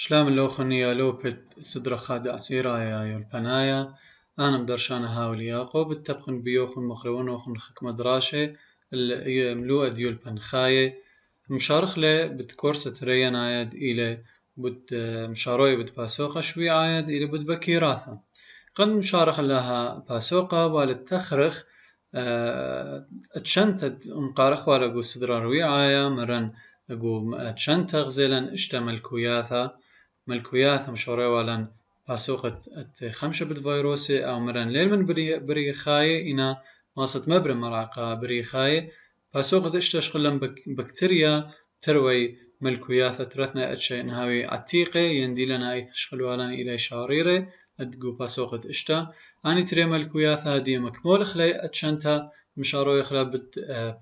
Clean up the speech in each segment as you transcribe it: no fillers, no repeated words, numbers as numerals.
شلام اللوخنية لوبت صدر خاد عسيرايا يولبنايا أنا بدرشانا هاولياقو بالتبخن بيوخن مخرونوخن خك مدراشة ملوء ديول بنخاية مشارخ له بتكورسة ريان عايد إلى بد مشاروي بد باسوقة شوي عايد إلى بد بكيراثة قد مشارخ لها باسوقة والتخرخ اتشنت مقارخ ولا جو صدر روي عايا مرن جو اتشنت غزلا اشتمل كوياثة ملكوياث مشوري ولن باسوقة خمسة بالفيروسي أو مرن ليل من بري خاية إنا ماست مبر مرعقة بري خاية باسوقة اشتشغلن بكتيريا تروي ملكوياثة ترثنا اتشي نهاوي عتيقة يندي لنا أي تشغلوا لنا إلى شاريرة أدقو باسوقة اشتا أني تري ملكوياثة هدية مكمول خلي اتشنتا مشارو يخلا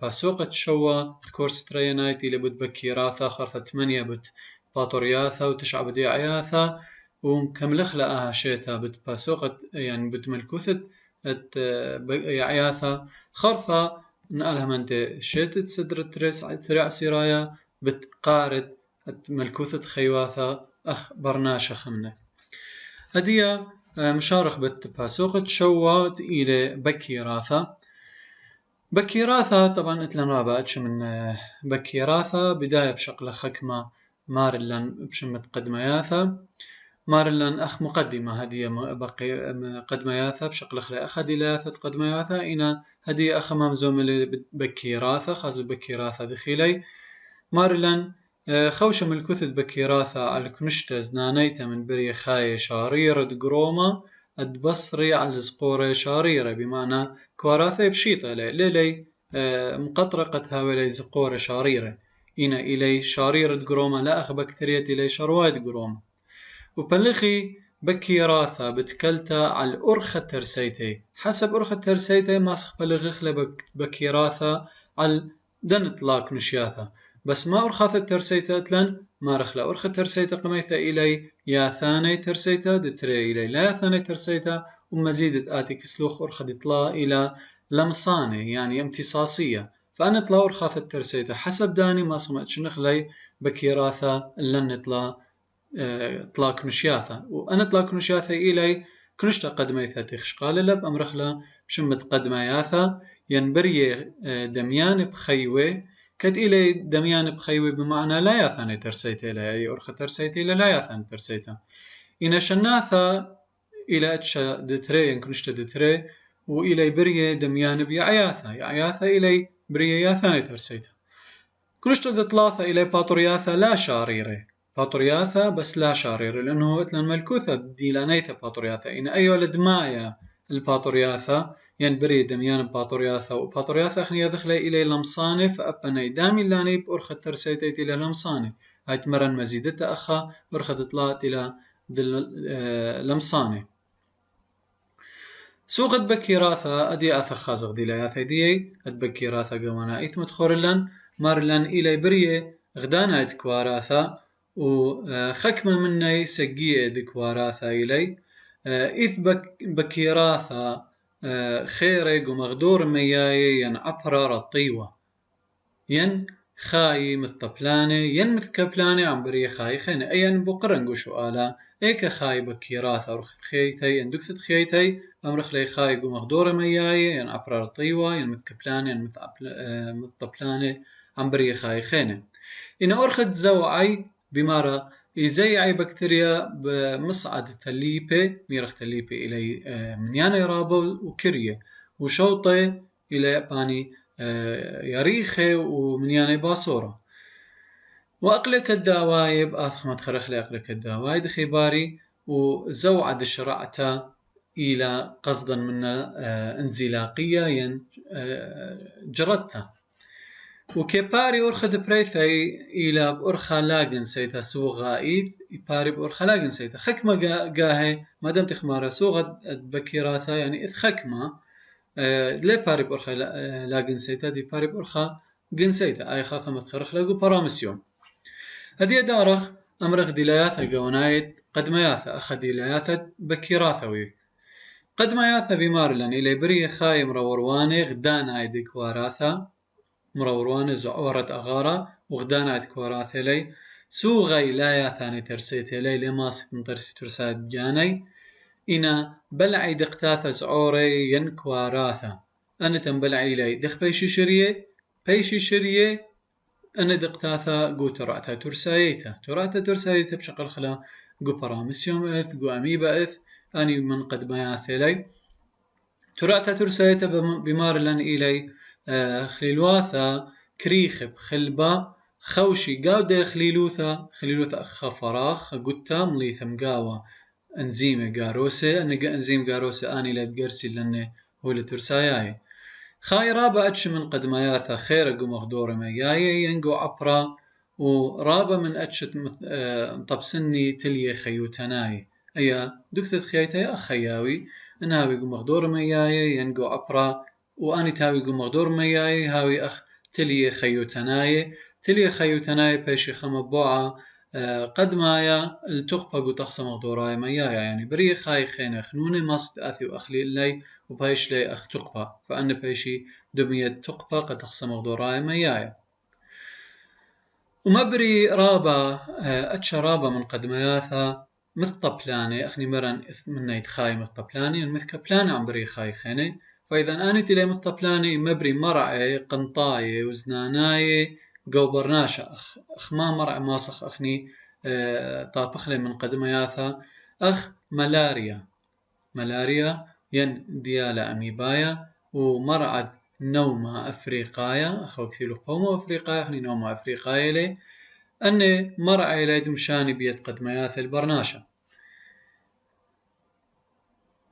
باسوقة شوا كورس ترينايت إلى بد بكيراثة خرثة 8 بت باطورياثا وتشعة بدي عياثا ومكملخ لها شيتا بتباسوقة يعني بتملكوثة عياثا خرثة نقالها منت شيتت صدر تريس تريع سيرايا بتقارد ملكوثة خيواثا أخ برناشة خمنة هدية مشارخ بتباسوقة شوات إلى بكيراثا بكيراثا طبعا اتلن رابعتش من بكيراثا بداية بشقلة خكمة مارلن بشمت قدمياثا مارلن أخ مقدمة هدية قدمياثا بشقلة خلي أخدي لاثة قدمياثا إنا هدية أخ ممزوم بكيراثا خاز بكيراثا دخيلي مارلن خوشة من الكثث بكيراثا على كنشتا زنانيتا من بري خاية شاريرة قرومة البصري على الزقورة شاريرة بمعنى كواراثة بشيطة ليلي مقطرقة هاولي زقورة شاريرة إنا إلي شاريرة قرومة لا أخ بكتيريا إلي شرواد قرومة وبلغي بكيراثا بتكلتا على الأرخة ترسيتي حسب أرخة ترسيتي ماسخ بلغخلة بكيراثا على دن إطلاق نشياثا بس ما أرخاثة ترسيتا أتلن ما رخلا أرخة ترسيتا قميثة إلي يا ثاني ترسيتا دتري إلي لا ثاني ترسيتا ومزيدة آتي كسلوخ أرخة إطلاق إلى لمصانة يعني امتصاصية فأنا إطلاق أرخاثة ترسيتا حسب داني ما صمتش نخلي بكيراثا لن إطلاق إطلاق نشياثا وأنا إطلاق نشياثا إلي كنشتا قدميثة تخشقال لب أمرخلا بشمت قدمياثا ينبري دميان بخيوة كد إلي دميان بخيوة بمعنى لا ياثاني ترسيته إلي أي أرخة ترسيته إلي لا ياثاني ترسيته إن شناثا إلى أتشا دتري ينكنشتا دتري وإلي بري دميان بيعياثا يعياثا إلي بري ياثاني ترسيته كنشتا دتلاثا إلي باطورياثا لا شاريرة باطورياثا بس لا شاريرة لأنه إتلان ملكوثة ديلانيتا باطورياثا إن أي ولد مايا الباطورياثا ينبري دميان باطورياثا وباطورياثا أخني يدخل إلى لمصانة فأبني دامي لاني بأرخة ترسيتي إلى لمصانة هاي تمرن مزيدة أخا أرخة طلعت إلى لمصانة سوق بكيراثا أدي أثا خازق دي لا ياثي أدبكيراثا قوانا إثمت خورلن مارلن إلى بريه غدانا دكواراثا وخكمة مني سقية دكواراثا إلي إث بكيراثا خيرق ومغدور مياي ين أبرار الطيوة ين خاي مثطبلانة ين مثكبلانة عم بري خاي خينة أين بقرنقو شؤالا إيكا خاي بكيراثا ورخت خيتي ين دكتت خيتي أمرخ لي خاي ومغدور مياي ين أبرار الطيوة ين مثكبلانة ين مثطبلانة عم بري خاي خينة إن أرخت زوعي بمارا يزيعي بكتيريا بمصعد تليبة ميرخ تليبة إلى منيانا يرابو وكرية وشوطة إلى باني يريخة ومنيانا باصورة وأقلك الدوايب آثخمت خرخ لأقلك الدوايب خباري وزوعد شرعتا إلى قصدا من انزلاقية ين جردتا وكباري أرخة بريثي إلى بأرخة لاجن سيتا سوغ غائد يباري بأرخة لاجن سيتا خكمة جاهي ما دام تخمارة سوغ بكيراثا يعني إذ خكمة ليه باري بأرخة لاجن سيتا دي باري بأرخة جن سيتا أي خاطة متخرخ لاجو برامسيوم هذه دارخ أمرخ ديلاياثا جونايت قد ما ياثا أخذ ديلاياثا بكيراثوي قد ما ياثا بمارلن إلى بري خاي مرورواني غدانا يديك واراثا مرورواني زعورة أغارة وغدانا يديك واراثا لي سوغي لا يا ثاني ترسيتي لي ماسك من ترسي ترساد جاني إنا بلعي دقتاث زعوري ينكواراثا أنا تنبلعي لي دخ بيشي شريه أنا دقتاثا قو ترعتا ترسايتا بشقل خلا قو برامسيوم إث قو أميبا إث أني من قد ما ياثلي ترعتا ترسايتا بمار لن إلي خليلواثا كريخب خلبا خوشي قاودة خليلوثا أخا فراخ قتا مليثم قاوة أنزيم قاروسة أنزيم قاروسة أني لا تقرسي لأنه هو لترساياي خاي رابا أتش من قد ما ياثا خير قو مغدور ما جاي ينقو عبرا ورابا من أتشت طبسني تلي خيوتناي أيا دكتت خيايتا أخياوي أنها بيقو مغدور ما جاي ينقو عبرا وأني تاوي قو مغدور ما جاي هاوي أخ تلي خيوتناي بيشي خمبوعة قد مايا التقبة قو تخصى مغدوراي ما يعني بري خاي خينا خنوني مصد أثي وأخلي لي وبايش لي أخ تقبة فأنا بيشي دمية تقبة قد تخصى مغدوراي ما ومبري رابا أتش رابا من قد ماياثا مثل طبلاني أخني مرن من يتخاي مثل طبلاني مثل كبلاني عم بري خاي خيني فإذا أنا تلي مثل طبلاني مبري مرعي قنطاي وزناناي قو برناشا أخ ما مرعي ماسخ أخني طابخلي من قد ماياثا أخ ملاريا ين ديالا أميبايا ومرعد نومة أفريقايا أخو كثيرو بومو أفريقايا أخني نومة أفريقايا لي أني مرعي لي دمشاني بيت قد ماياث البرناشا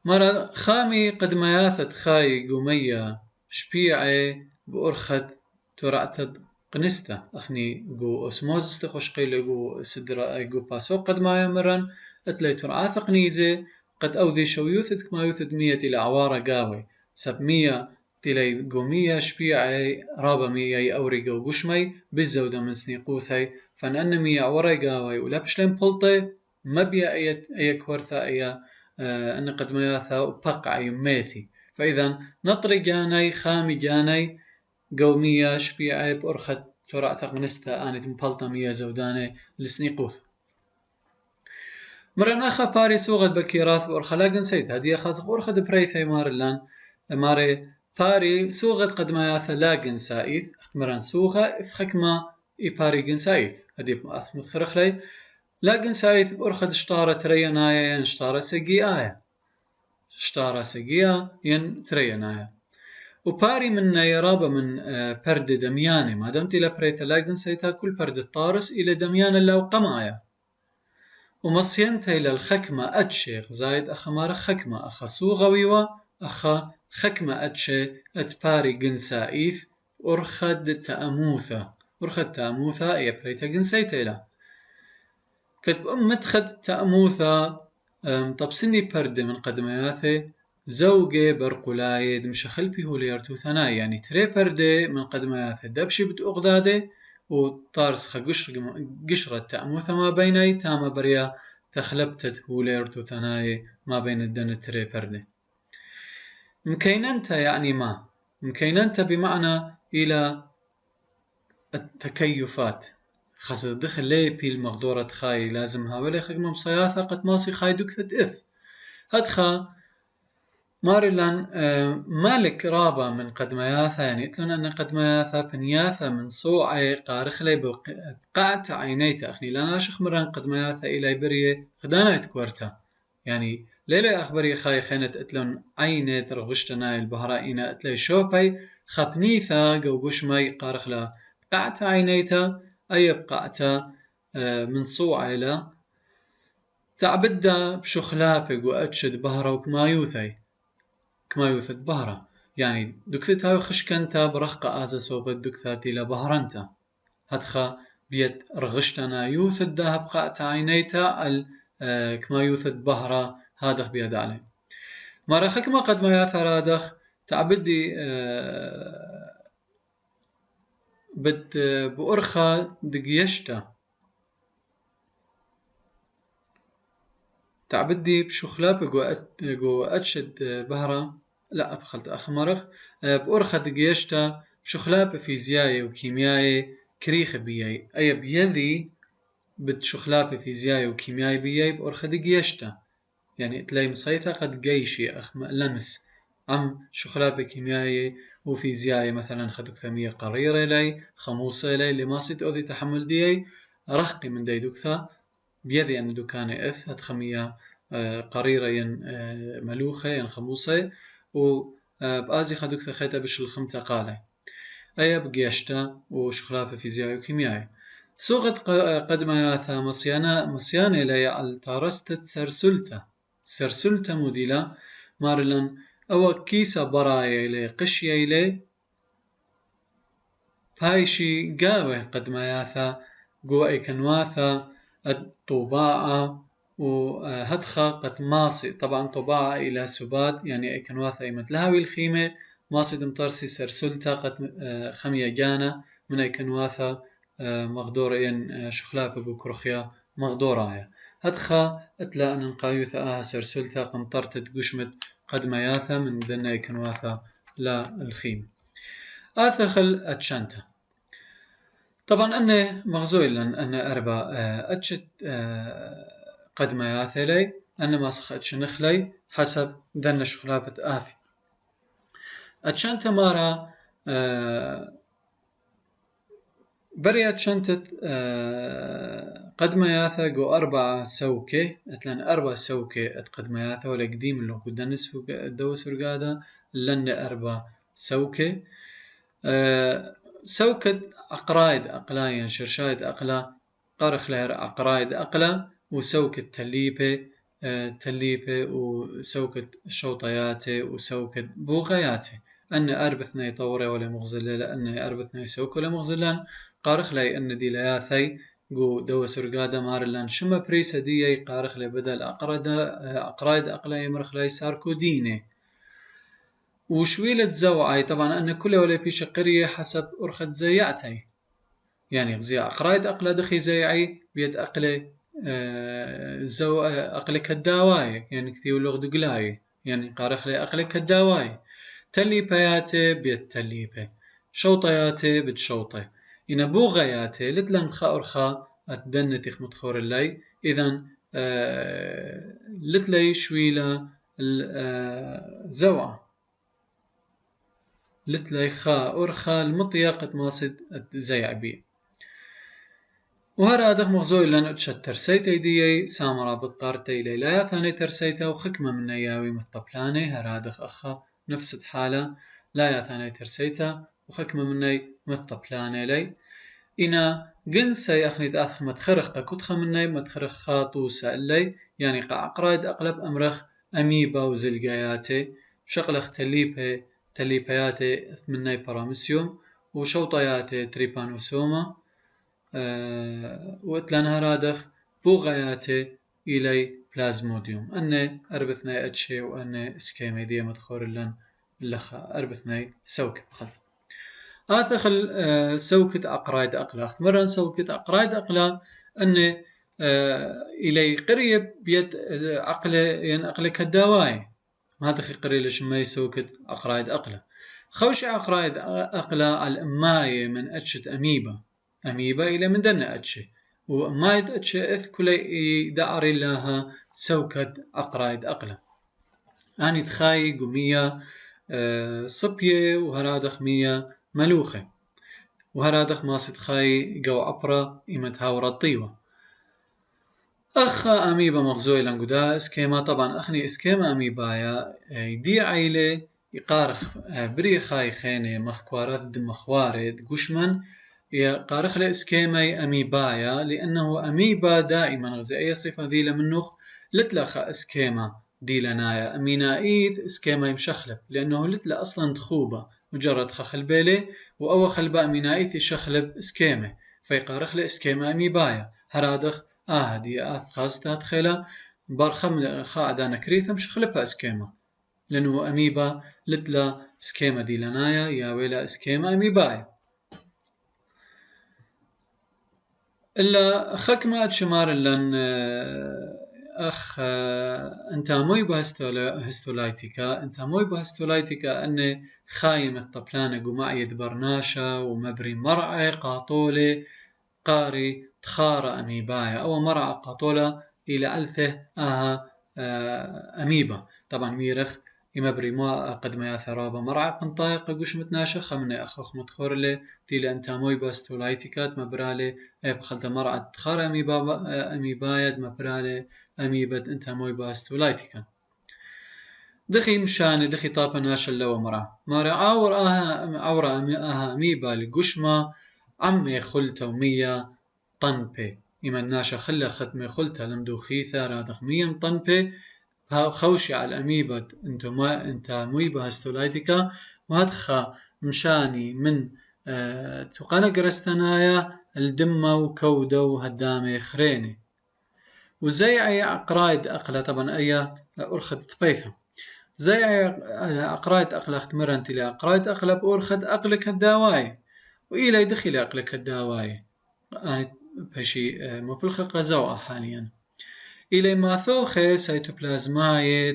مرة خامي قد ماياثت خاي قومية شبيعي بأرخد ترعتد قنستا أخني قو أسموز استخوش قيل قو سدرا قو باسو قد مايا مرن أتلي ترعاث قنيزي قد أوذي شو يوثد كما يوثد 100 إلى عوارة قاوي سب 100 تلي قومية شبيعي رابا 100 أوري قو قشمي بالزودة من سنيقوثي فان 100 عوارة قاوي ولابش لين بلطي ما بيا أي كورثة أي أن قد مياثا وبقع يميثي فإذا نطري جاني خامي جاني قومية شبيعي بأرخد ترعت قنستا آنت مبلطة 100 زوداني لسنيقوث مرن أخا باري سوغد بكيراث بأرخا لا قنسيت هدي خاص أرخد بريثي مارلان ماري باري سوغد قد مياثا لا قنسايث مرن سوغة إفخكما إي باري قنسايث هدي أثمت خرخلي لا قنسايث بأرخد اشتارة ترينايا ين اشتارة سقيا ين ترينايا وباري من يرابا من برد دمياني ما دمت إلى بريتا لا قنسيتها كل برد الطارس إلى دميان اللو قمايا ومصينتا إلى الخكمة أتشيخ زايد أخا مارا خكمة أخا سوغويوة أخا خكمة أتشي أتباري قنسايث أرخد تأموثا إيا بريتا قنسيتا إلى كتب متخد تأموثا طبسني برد من قدمياثي زوجي برقلاي دمش خلبي هو ليرتو ثناي يعني تري برد من قدمياثي دبشي بتأغدادي وطارس خا قشرة تأموثا ما بيني تاما بريا تخلبتت هو ليرتو ثناي ما بين الدن تري برد مكيننتا يعني ما مكيننتا بمعنى إلى التكيفات خاصة الدخل لي بي المغدورة خاي لازمها ولا خدمة مصياثة قد ماسي خاي دكتت إث هدخا مارلان مالك رابا من قد مياثا يعني إتلون أن قد مياثا بنياثا من صوعي قارخ لي بقعت عينيتا أخني لانا شخ مران قد مياثا إلى بريه خدانا يتكورتا يعني ليلة أخبري خاي خينت إتلون عينت رغشتنا البهرائنا إتلي شوبي خبنيثا قوقش مي قارخ لا بقعت عينيتا أي بقعتا من صوعي لا تعبدا بشخلابق وأتشد بهرة وكما يوثد بهرة يعني دكتت هاي خشكنتا برخقة آزا صوبت دكتاتي لبهرنتا هدخا بيد رغشتنا يوثد داها بقعت عينيتا كما يوثد بهرة هادخ بيد عليه مرخك ما قد ما ياثر هادخ تعبدي بد بأرخا دقيشتا تعبدي بشخلاب جو أتشد بهرة لا أبخلت أخمرخ بأرخا دقيشتا بشخلاب فيزيائي وكيميائي كريخ بياي أي بيذي بتشخلابة فيزيائي وكيميائي بيي بأرخد جيشتا يعني تلاقي مصيتا قد جيشي أخ لمس عم شخلابة كيميائي وفيزيائي مثلا خدوك ثمية قريرة لي خموصة لي لماسيت أودي تحمل ديي رخقي من دي دوكثا بيدي أن دوكاني إث هتخمية قريرة ين ملوخة ين خموصة وبآزي خدوك ثخيتا بش الخمتة قالي أي بقيشتا وشخلافة فيزيائي وكيميائي سوغت قد ما ياثا مصيانة لي على تارستت سرسلتا موديلا مارلن أو كيسا براي لي قشي لي هايشي قاوة قد ما ياثا قوة أي كنواثا الطباعة وهدخة قد ماسي طبعا طباعة إلى سبات يعني أي كنواثا إيمت لهاوي الخيمة ماسي دمطرسي سرسلتا قد خمية جانا من أي كنواثا مغدورين شخلابة بكرخيا مغدورايا هدخة أتلا أن نقايوثا سرسلتا قنطرتت قشمت قد ما ياثا من دنا أي كنواثا لا الخيمة آثخل أتشانتا طبعا أنا مغزويلا أن أربع أتشت قد ما ياثلي أنا ما سخ أتشنخلي حسب دنا شخلابة آثي أتشانتا مارا بريت شنتت قد ما ياثا جو 4 سوكة أتلان 4 سوكة قد ما ياثا ولا قديم اللي قدنس الدوس رقادة لن 4 سوكة سوكة أقرايد أقلاين شرشايد أقلا قارخ لهر أقرايد أقلا وسوكة تليبة وسوكة شوطياتي وسوكة بوغياتي أن أربثنا يطوري ولا مغزلة لأن أربثنا يسوك ولا مغزلان قارخ لي أن دي لياثي جو دو سرقادة مارلان شما بريسة دي قارخ لي بدل أقرايد أقلا يمرخ لي ساركوديني وشويلة زوعي طبعا أن كل ولا بيش قرية حسب أرخد زيعتي يعني غزي أقرايد أقلا دخي زيعي بيد أقلي أقلي كداواي يعني كثير لغد قلاي يعني قارخ لي أقلي كداواي تليبياتي بيد تليبي شوطياتي بيد شوطي إن بوغياتي لتلن خا أتدنتي متخور اللي إذن لتلي شويلة زوعة لتلي خا أرخا المطيقة ماسد زيع بي وهرا دخ مغزوي لن أتشت ترسيتي ديي سامرا بطارتي ليلة ثاني ترسيته وخكمة من نياوي مثطبلاني هرا دخ أخا نفس الحالة لا يا ثاني ترسيته وخكمة مني مثطبلاني لي إنا جنسي أخني تأثخ متخرخ كتخ مني متخرخ خاطو سألي يعني قاقرايد أقلب أمرخ أميبا وزلقاياتي بشغلخ تليبياتي مني برامسيوم وشوطياتي تريبانوسوما وإتلان هرادخ بوغياتي إلي بلازموديوم أني أربثني أتشي وأني إسكيمي دي مدخور لن لخا أربثني سوك بخلت آثخل سوكة أقرايد أقلا مرة سوكة أقرايد أقلا أني إلي قريب بيد عقل يعني عقل كداواي ما دخي قريب لشمي سوكة أقرايد أقلا خوش أقرايد أقلا على الأماية من أتشت أميبا إلى من دنا أتشي ومايد أتشي إث كلي دعري لها سوكة أقرايد أقلا أني تخاي قمية صبية وهرادخ مية ملوخة وهرادخ ماسد خاي جو عبرة إيمتها ورطيوة أخا أميبا مغزوي لنقدا إسكيما طبعا أخني إسكيما أميبايا يدي عيلة يقارخ بري خاي خيني مخكوارات دمخوارد قشمن يقارخ لإسكيمي أميبايا لأنه أميبا دائما غزي أي صفة ذي لمنوخ لتلخ إسكيما دي لنايا أمينائيت إسكيما يمشخلب لأنه لتلا أصلا تخوبة مجرد خخل بيلي وأو خلبا أمينائيت يشخلب إسكيمة فيقارخ لإسكيما أميبايا هرادخ هدي خاصتها خيلا برخم خاعدانا كريثم شخلبها إسكيما لأنه أميبا لتلا إسكيما دي لنايا يا ويلا إسكيما أميبايا إلا خك ما أتشمار لن أخ أنت موي بهستولايتيكا أنت موي بهستولايتيكا أن خايم الطبلانة قماعية برناشة ومبري مرعي قاطولي قاري تخارى أميبايا أو مرعى قطولة إلى ألثه أميبا طبعا ميرخ إما بريما قد ما يثرابا مرعى قنطايق قوش متناشا خمني أخوخ متخورلي تيلا أنتاموي باستولايتيكات مبرالي بخلت مرعى تخارى أميبايا مبرالي أميبت أنتاموي باستولايتيكا دخي مشاني دخي طابا ناشا لو مرعى عورا أميبا لقشما عمي خلتا ومية طنبي إما ناشا خلا ختمي خلتا لمدوخي ثارا دخمية طنبي خوشي على الأميبا انت مويبا هستولايتيكا وهدخا مشاني من تقانا قرستنايا الدمة وكودة وهدامي خريني وزي أي أقرايد أقلا طبعا أي أرخد تبيثة زي أي أقرايد أقلا اختمرنت لي أقرايد أقلا بأرخد أقلك الداواي وإلى يدخل أقلك الداواي يعني بشي مبلغ قزوة حاليا إلى ما ثوخي سيتوبلازماي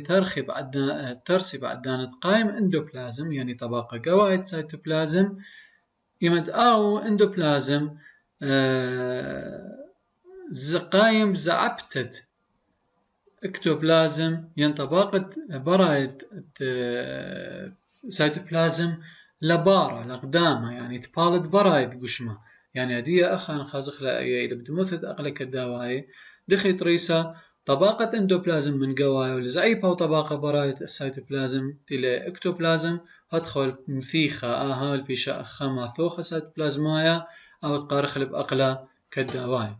ترسي بعدانة قائم اندوبلازم يعني طبقة قواعد سيتوبلازم يمد أو اندوبلازم قائم زعبتت اكتوبلازم يعني طبقة برايد سيتوبلازم لبارة لقدامة يعني تبالد برايد قشمة يعني هدية أخان خازخ لأيه إذا بتمثل أقلك الدواعي دخي طريسة طبقة اندوبلازم من قوايا ولزعيبها وطبقة برايد السيتوبلازم تلي اكتوبلازم هدخل مثيخة البيشة أخا ماثوخة سيتوبلازمايا أو تقارخ بأقلا كالدواعي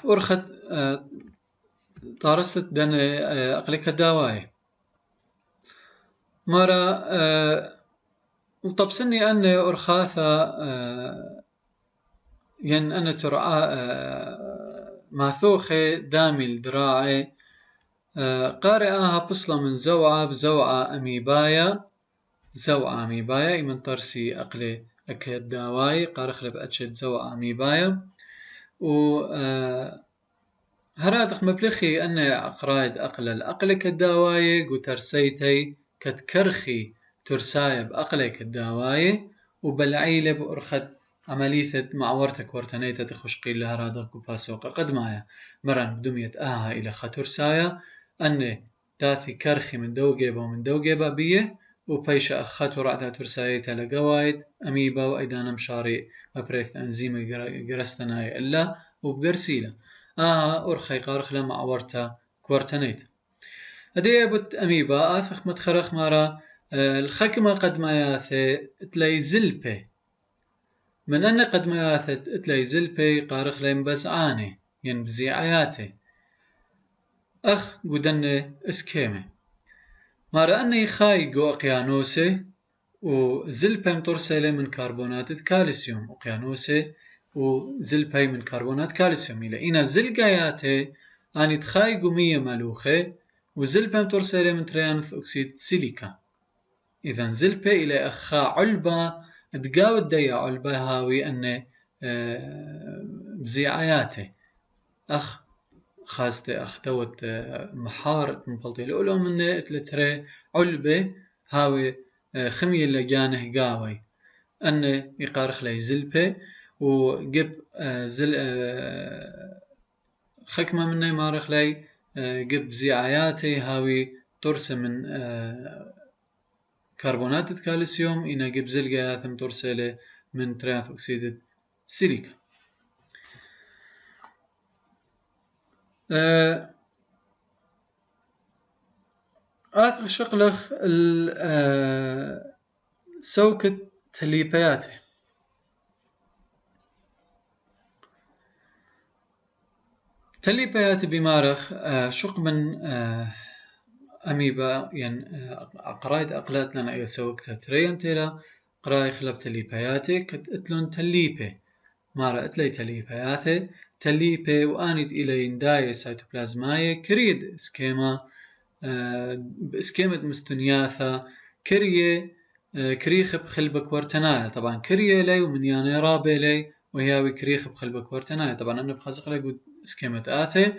أرخت طارست دن أقلك الدواعي مرة وطبسني أن أرخاثة ين أنا ترعى ماثوخي دامي الدراعي قارئها بصلة من زوعة بزوعة أميبايا زوعة أميبايا من طرسي أقلي أكيد داواي قارخ لبأتشد زوعة أميبايا و هرادق مبلخي أن أقرايد أقل الأقلك الداواي وترسيتي كتكرخي ترسايا بأقلك الداواي وبالعيلة بأرخد عملية معورتك ورتنيتة تخش قيل لها رادق وباسوق قد معايا مران بدمية إلى خطرسايا أن تاثي كرخي من دوجيبا ومن دوجيبا بيه وبيش أخات ورعدها ترسايتا لقوايد أميبا وأيدانا مشاري مبريث أنزيم قرستناي إلا وبقرسيلة أرخي قارخ لما عورتا كورتنيت هدي بت أميبا آثخ متخرخ مارا الخكمة قد ما ياثي تلاي زلبي من أن قد ما ياثي تلاي زلبي قارخ لين بزعاني ينبزي عياتي أخ قدن اسكيمي مارا أني خاي قو أقيانوسي وزلبي مترسلة من كربونات الكالسيوم أقيانوسي وزلبي من كربونات كالسيوم إلى إنا زلقاياتي أني تخاي قمية مالوخي وزلبي مترسلة من تريانث أكسيد سيليكا إذن زلبي إلى أخا علبة تقاود دي علبة هاوي أن بزيعياتي أخ خاصة أختوت محارة مبلطي الأولى من تلتري علبة هاوي خمية لجانه قاوي أن يقارخ لي زلبة وجب خكمة منه يمارخ لي جب زيعياتي هاوي ترسى من كربونات الكالسيوم إنا جب زلقيات ترسى من تريانث أكسيد السيليكا آخر شقلخ سوكة تليبياتي تليبياتي بمارخ شق من أميبا يعني أقرايد أقلات لنا أي سوكة تريان تلا قراي خلب تليبياتي كتلون تليبي مارا اتلي تليبياتي تليبي وآنيت إلى ينداي سيتوبلازماي كريد اسكيما باسكيمة مستنياثا كريه كريخ بخلبك ورتنايا طبعا كريه لي ومن يعني رابي لي وهي كريخ بخلبك ورتنايا طبعا أنا بخزق لي اسكيمة آثي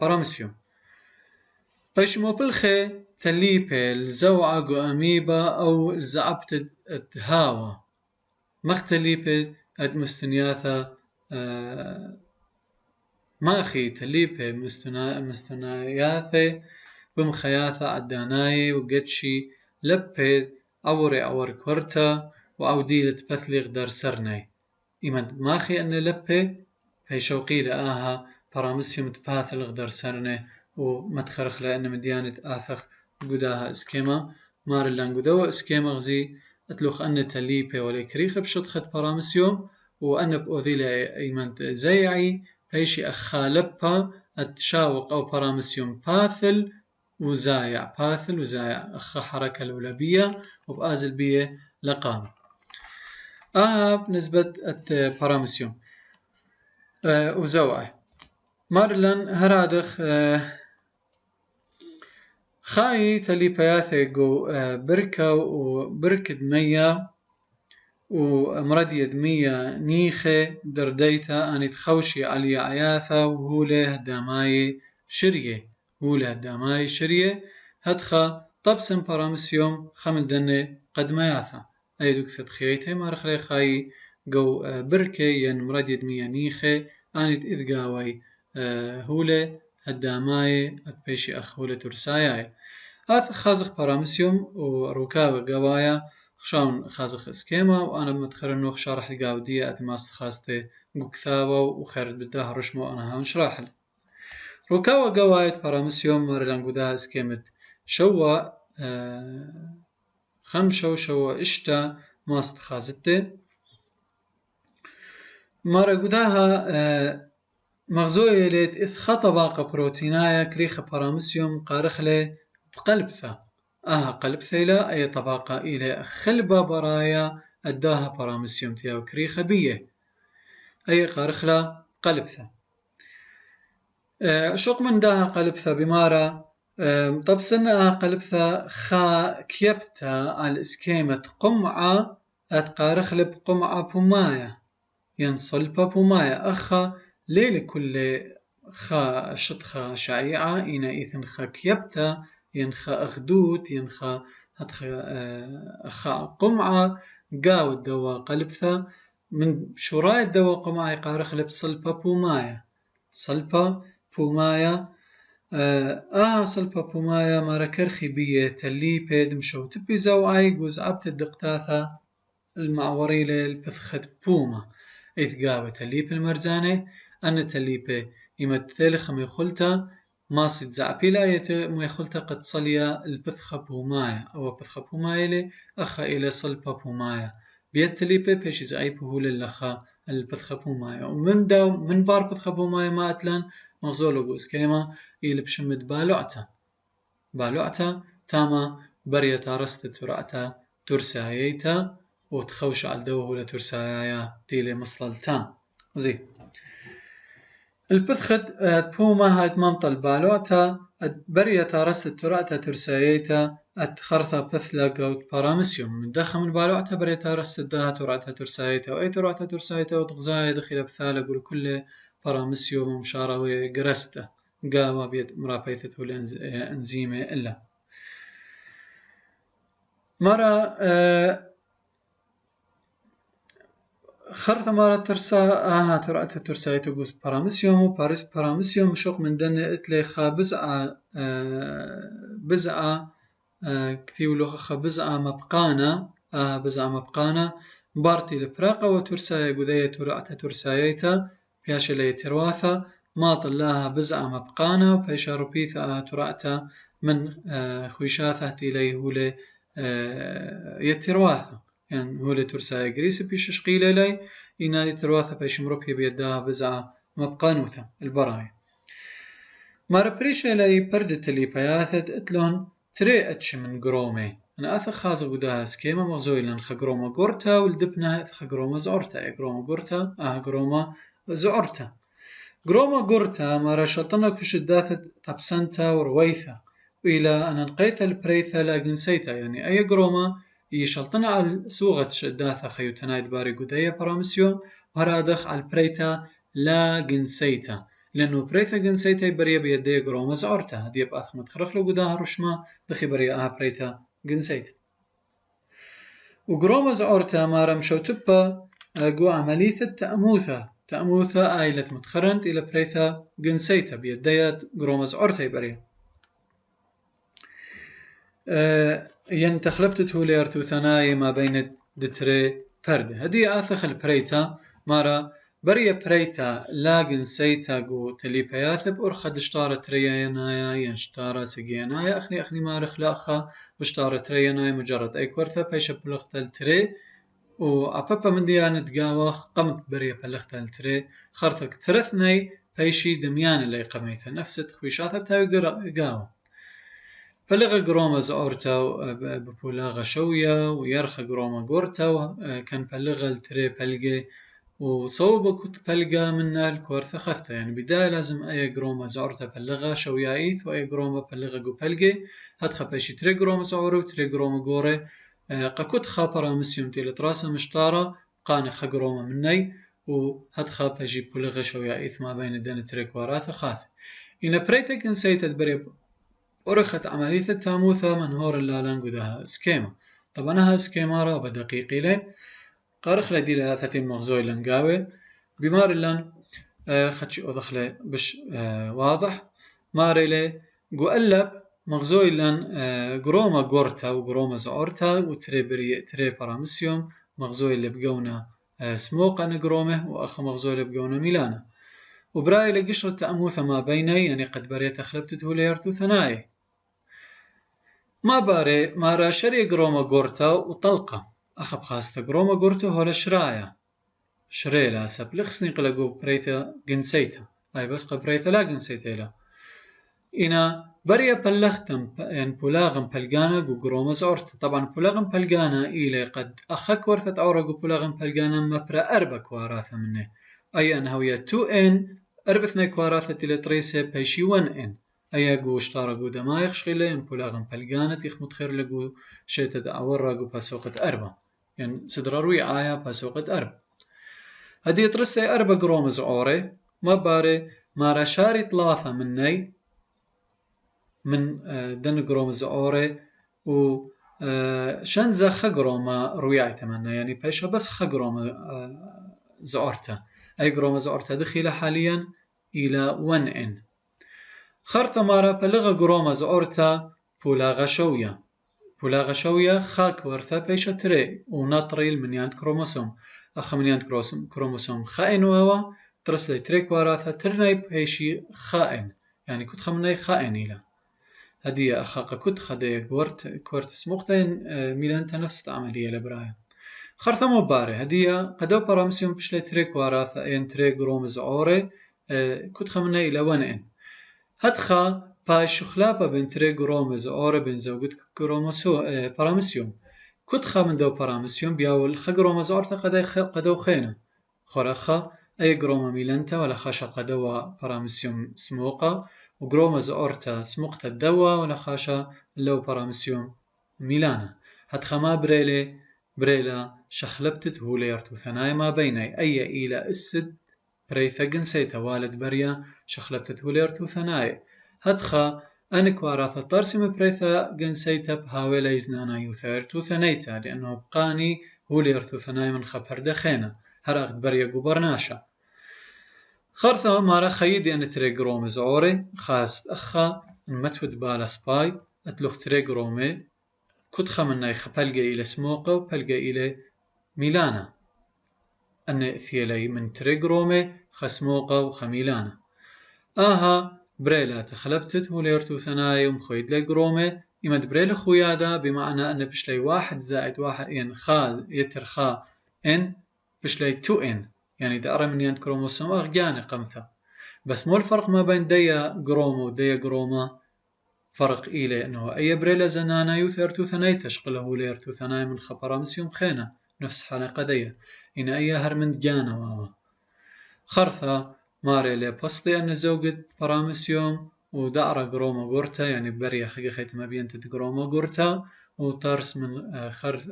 بارامسيوم قيشمو بالخي تليبي الزوعة جو أميبا أو الزعبت الهاوى مختليبي أد مستنياثا ماخي تليبي مستنياثي بمخياثا عداناي وقدشي لبي أور كورتا وأو ديلة بثليغ در سرناي إيمان ماخي أن لبي في شوقي لآها برامسيوم تباثلغ در سرناي ومتخرخ لأن مديانة آثخ قداها اسكيما مارلان قدوا اسكيما غزي اتلوخ أن تليبي وليكريخ بشطخت برامسيوم وأن بأوذيلا إيمان زيعي فيشي أخالبها التشاوق أو برامسيوم باثل وزايع أخ حركة الأولبية وبآزل بيه لقام بنسبة البرامسيوم وزوعي مارلان هرادخ خاي تليبياثي جو بركة وبركد مية ومردية دمية نيخة درديتا أن تخوشي علي عياثة وهوله داماي شرية هدخا طبسن برامسيوم خمن دني قد مياثة أي دوكثة خيتي مارخلي خاي جو بركة ين مردية دمية نيخة أن تإذقاوي هوله الداماي أتبيشي أخولة ترساياي هذا خازق برامسيوم وروكاوة قوايا خشان خازق اسكيما وأنا متخرج إنه شرح الجاودية أتماس خاستي قكثاوة وخرج بدها رشمو أنا هنشرح روكاوة قوايا برامسيوم مارلان قدها اسكيمت شوا شوا إشتا ماست خازتي مارا قدها مغزوية ليت إذ خطباق بروتينايا كريخ برامسيوم قارخلي بقلبثة قلبثة لا أي طبقة إلى خلبة برايا أداها برامسيوم تياو كريخة بيه أي قارخلة قلبثة شوق من داها قلبثة بمارا طب سنة قلبثة خا كيبتا على اسكيمة قمعة أتقارخلي بقمعة بومايا ينصلبة بومايا أخا ليلة كل خا شطخا شعيعة إنا إذن خا كيبتا ينخا أخدود ينخا أخا قمعة قاو الدواء قلبثا من شراء الدواء قمعة يقارخ لب صلبة بومايا صلبة بومايا مارا كرخي بيه تلي بيد مشو تبي زوعي قوز عبت الدقتاثة المعوري للبثخت بوما إذ قاوة تلي بالمرزانة أن تليبي يمثل ميخلتا ماسد زعبيلا ميخلتا قد صليا البثخة بومايا أو بثخة بومايا لي أخا إلى صلبة بومايا بيت تليبي بيش زعيبه للخا البثخة بومايا ومن داو من بار بثخة بومايا ما أتلان مغزولو قوس كيما إلى بشمد بالوعتا تاما برية رست ترعتا ترسايتا وتخوش على دوه لترسايا تيلي مصللتان زي البثخت بوما هاد ممطل بالوعتا برية رست ترعتا ترسايتا أتخرثا بثلا قوت برامسيوم من دخل من بالوعتا برية رست داها ترعتا ترسايتا وأي ترعتا ترسايتا وتغزايا دخل بثالة قول كل برامسيوم ومشاروي قرستا قاوة بيد مرابيثة الأنزيمة إلا مرة خرث مرة ترسا ترأت ترساي تقول برامسيوم وباريس برامسيوم شوق من دن اتلي خا بزعة كثير لو خا بزعة مبقانا بارتي البراقة وترساي قدية ترأت ترسايتا بياش لي ترواثا ما طلاها بزعة مبقانا وبيش روبيثا ترأت من خويشاثة تيلي هولي يترواثا يعني هو لترساي قريس بيش شقيلة لي إنا ترواثة بيش مروبية بيدها بزعة مبقانوثة البراي مارا بريشة لي بردت اللي بياثت اتلون تري اتش من قرومي أنا أثق خازق وداها سكيما مغزوي لن خقروما قورتا والدبنا خقروما زعورتا قروما قورتا قروما زعورتا قروما قورتا مارا شلطنا كوش الداثت تبسنتا ورويثا وإلى أن نقيت البريثة لاقنسيتا يعني أي قروما يشلطنا على سوغة شداثة خيوتنايد باري قدية برامسيوم وهرادخ على البريتا لا جنسيتا لأنه بريتا جنسيتا بريا بيدي جروما زعورتا هدي بأث متخرخ لو قداها رشما دخي بريا بريتا جنسيتا وجروما زعورتا ما رمشو تبا جو عملية تأموثة آيلة متخرنت إلى بريتا جنسيتا بيدي جروما زعورتا بريا ين تخلبتته ليرتو ثناي ما بين دتري برد هدي آثخ البريتا مارا بريا بريتا لا جنسيتا جو تلي بياثب أرخد اشتارة تريانايا ينشتارة سجيانايا أخني مارخ لأخا بشتارة تريانايا مجرد أي كورثة بيش بلغت التري وأبابا من ديانة قاوخ قمت بريا بلغت التري خرثك ثرثني بيشي دميان اللي قميثة نفس تخويشاتها بتاوي قاوة بلغ جروما زورتا ببولاغة شوية ويرخ جروما جورتا كان بلغ التري بلغي وصوبة كنت بلغا من الكورثة خثة يعني بداية لازم أي جروما زورتا بلغا شوية إيث وأي جروما بلغا جو بلغي هدخل بيشي تري جروما زورو وتري جروما جوري قاكوت خابرا مسيوم تيلة راسا مشتارة قاني خا جروما مني وهدخل بيشي بلغا شوية إيث ما بين الدين تري كواراثة خاثة إن بريتك نسيت تدبري أرخت عملية التاموثة منهور اللالان قدها سكيما طبعا ها سكيما رابا دقيقي لي قارخ لدي لثاتين مغزوي لنقاوي بمار اللان خدشي أضخلي بش واضح ماري لي قوالب مغزوي لن جروما جورتا وجروما زعورتا وتري برامسيوم مغزوي اللي بقونا سموقا نجرومه وأخ مغزوي اللي بقونا ميلانا وبراي لقشرة تأموثة ما بيني يعني قد بريت أخلبتته ليرتو ثنائي ما باري مارا شري جروما جورتا وطلقة أخب خاصة جروما جورتا هولا شري لا سبلخسني قلقو بريثا جنسيتا أي بس قبريثا لا جنسيتا لا إنا بريا بلختم يعني بولاغم بلغانا جو جروما زعورتا طبعا بولاغم بلغانا إلي قد أخك ورثة أورا جو بولاغم بلغانا مبرا أربا كواراثة منه أي أنها ويا 2N أربثنا كواراثة إلى تريسة بيشي 1N أي جو اشتارا جو دمايخ شغيلة إن بولاغم بلغانا تيخ متخير لجو شيتد أورا جو باسوقة أربا يعني سدراروي آية باسوقة أربا هدي ترسي أربا جروما زعوري ما باري مارا شاري ثلاثة مني من دن جروما زعوري و شنزا خجروما روياي تمنى يعني بيشا بس خجروما زعورتا أي جروما زعورتا دخيلة حاليا إلى 1N خرثة مارا بلغة جروما زعورتا بولاغة شوية خاك ورثة بيشا تري ونطري المنيانت كروموسوم أخ منيانت كروموسوم خائن وهو ترسلي تريك وراثة ترني بيشي خائن يعني كنت خمني خائن إلى هدية أخاق كنت خدي كورت سموقتين ميلانتا نفس العملية لبرايا خرثة مباري هدية قدو برامسيوم بشلي تريك وراثة ين تريك جروم زعوري كنت خمني إلى 1N هدخا باي شخلابة بين تري جروم زعوري بين زوجت برامسيوم كنت خامن دو برامسيوم بياول خجروم زعورتا قدو خينا خرخا أي جروم ميلانتا ولا خاشا قدو برامسيوم سموقة وجروم زعورتا سموقتا الدوا ولا خاشا لو برامسيوم ميلانا هدخا ما بريلا شخلبتت هو ليرتو ثناي ما بيني أي إلى السد بريثا جنسيتا والد بريا شخلبتت هو ليرتو ثناي هدخا أنك واراثة طرسم بريثا جنسيتا بهاوي ليزنانا يوثيرتو ثنيتا لأنه بقاني هو ليرتو ثناي من خبر دخينا هرأخد بريا قبرناشا خرثة مارا خيدي أن تري جرومي زعوري خاست أخا متود بالا سباي أتلوخ تري جرومي كنت خمنا بلقى إلى سموقة وبلقى إلى ميلانا أن ثيلي من تري جرومي خسموقة وخميلانا بريلا تخلبتت وليرتو ثناي ومخيد لي جرومي إمد بريلا خويادا بمعنى أن بشلي 1 زائد 1 يعني خا يتر خا إن بشلي 2N يعني دارا من يند كروموسوم أغجاني قمثة بس مو الفرق ما بين ديا جرومو وديا جروما فرق إلى أنه أي بريلا زنانا يوثرتو ثناي تشقله ليرتو ثناي من خبرامسيوم خينا نفس حالة قدية إن أي هرمند جانا واوا خرثة ماري لي بسطي أن زوجت برامسيوم ودارا جروما جورتا يعني بريا خيت ما بينتد جروما جورتا وطرس من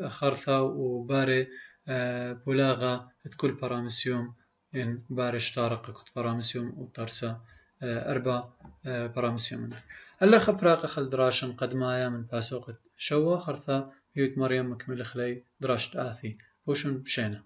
خرثة وباري بولاغة تكل برامسيوم إن بارش طارق كنت برامسيوم وطرسة أربع برامسيوم منه ألا خبراق خل دراشن قد مايا من باسوق شوا خرثا هيوت مريم مكمل خلي دراشت آثي وشن بشينا